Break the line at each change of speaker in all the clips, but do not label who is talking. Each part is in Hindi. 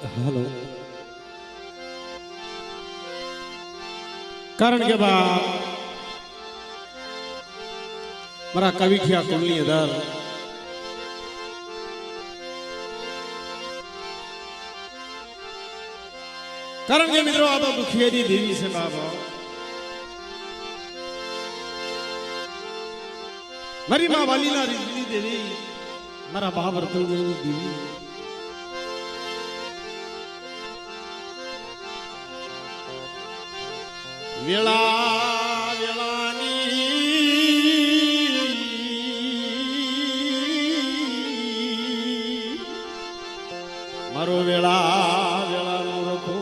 हेलो कारण के बाद मरा कवि खिया कुंडली अदर कारण के मित्रों आ तो दुखियारी देवी से बाबा मरी मां वालीला रिजनी देवी मरा महावर्तन देवी वेला वेलानी मारो वेला वेला रखो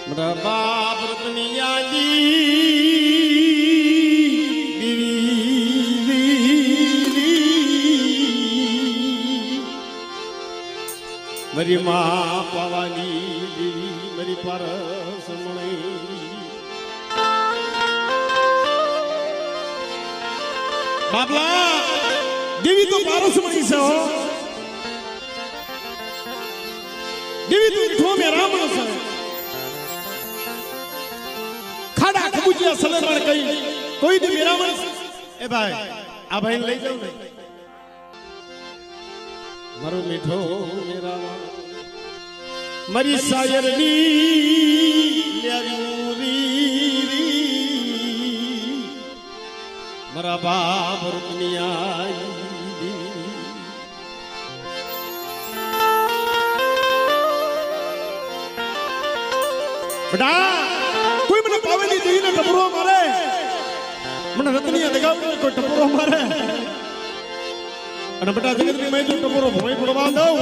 मेरा बाप रतनिया जी मेरी माँ पवानी देवी मेरी परस मणि बाबला देवी तो पारस मणि से हो देवी तो इठो में राम से खाड़ा खबूजिया सलेमण कई कोई भी मेरा मन ए भाई आ भाई ले जाओ ने मारो मीठो मेरा मरी सायरनी ल्यारी मरा बाप रुकनिया बेटा कोई मने पावेली देवी ने टपरो मारे मने रतनिया देगा कोई टपरो मारे અને બેટા જગત ની મેં તો ટપરો ભોય પડવા દઉં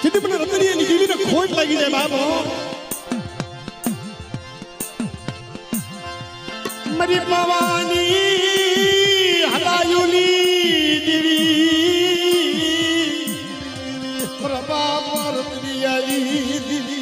જેથી મને રતનિયા ની દેવી ને ખોટ લાગી જાય બાબો મરી પવાની હલાયુલી દેવી પ્રભા રતનિયા દેવી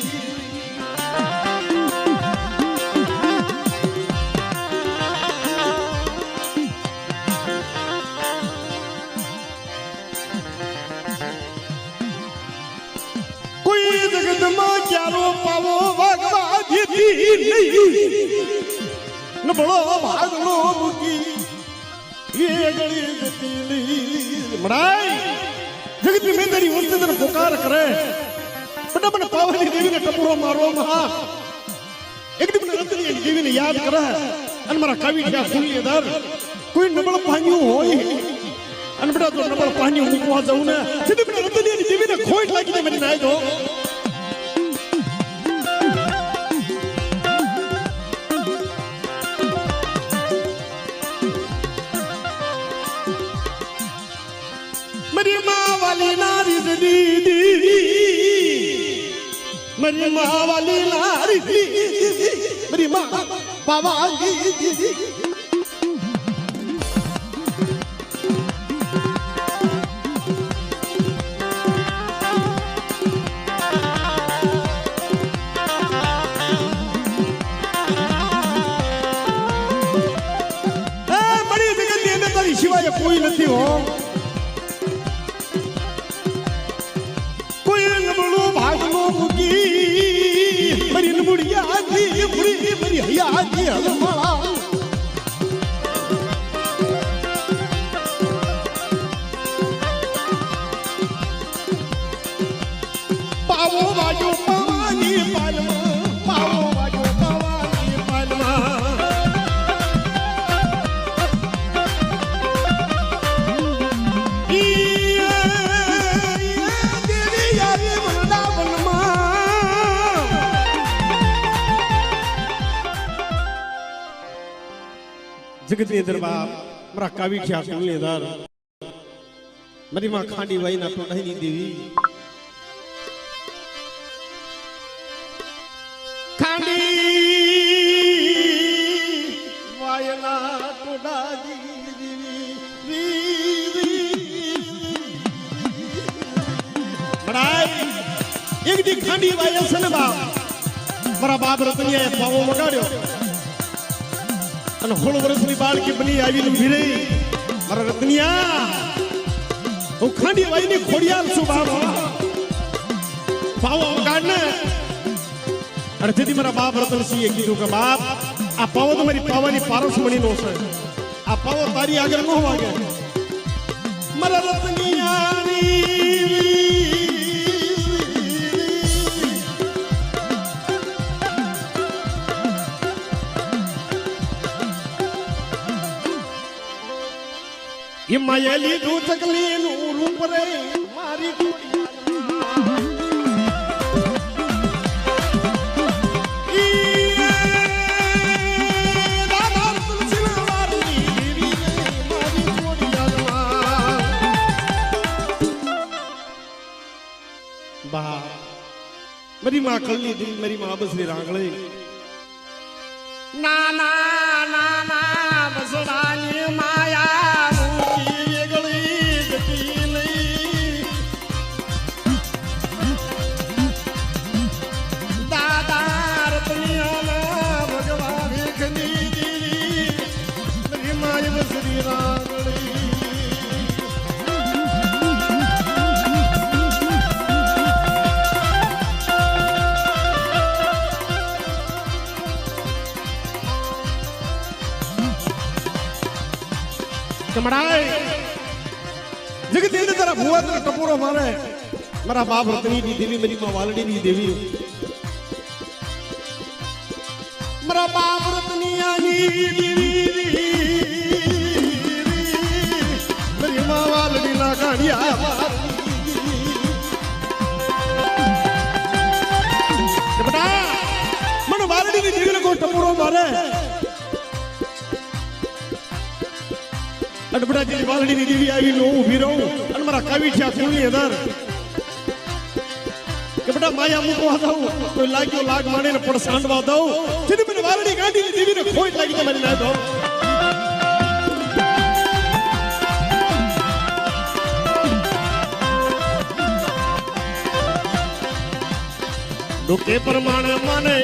जगत में क्यारो पावो भगवा दीदी नहीं न बड़ो भागलो मुकी ये गली गतीली मराई जगत में तेरी उनसे तेरा पुकार करे बड़ा बड़ा पावनी देवी ने टपुरो मारो महा एक दिन रतनी देवी ने याद करा अन मरा कवि क्या खुली इधर कोई नबळ पानियो होई अन बड़ा तो नबळ पानी मुकवा जाऊ ने सिद्ध में रतनी देवी ने खोट लागी ने मरी नाय दो मरी माँ वाली नारी दीदी मरी माँ वाली नारी दीदी मरी माँ बाबा दीदी बड़ी जगत के अंदर तारी सिवाय कोई नहीं हो मरी बुढ़िया दी बुढ़ी मरी हया दी हलमाला पावो बाजू पवानी पालमा पावो बाजू पवानी पालमा जगत ની અંદર બાપ મારા કાવી ખ્યા કુલની અંદર મારી માં ખાંડી વાઈ ના ટોડાઈ ની દેવી ખાંડી વાય ના ટોડાઈ દેવી પડાય એક દી ખાંડી વાય છે ને બાપ મારા બાપ રતનિયાએ પાવો મગાડ્યો અને 16 વર્ષની બાળકી બની આવીને ઊભી રહી મારા રતનિયા હું ખાંડી વાયની ખોડિયાર છું બાપ પાવો મગાડને અને તેથી મારા બાપ રતનસિંહે કીધું કે બાપ આ પાવો તો મારી પાવાની પારસમણીનો છે આ પાવો તારી આગળ ન વાગે મારા રતનિયાની એ માયેલી દૂધ ચકલી નું રૂપ રે મારી मेरी माँ कलनी दिल मेरी माँ बसरी रांगले ना ना ना ना बसरानी माया रूपी गली गतीली दादा रतनिया ना भगवान खनी दी मेरी माँ बसरी रांगले कमड़ाए जगत तेरे तरह भुआ तेरा टपोरो मारे मेरा बाप रतनी की देवी मेरी माँ वालड़ी की देवी मेरा बाप रतनिया की देवी मेरी माँ वालड़ी ना गाड़िया बेटा मन वालड़ी की देवी को टपोरो मारे अडबड़ा जी वालड़ी नी देवी आई नो उभी रहूं अन मारा कवि छा कोनी अंदर के बेटा माया मुको दऊ कोई लाग्यो लाग माने ने पड़ सांडवा दऊ जिने મને વાલડી ગાંડી ની દેવી ને ખોટ લાગી તો મને ના દો ડોકે પ્રમાણે માને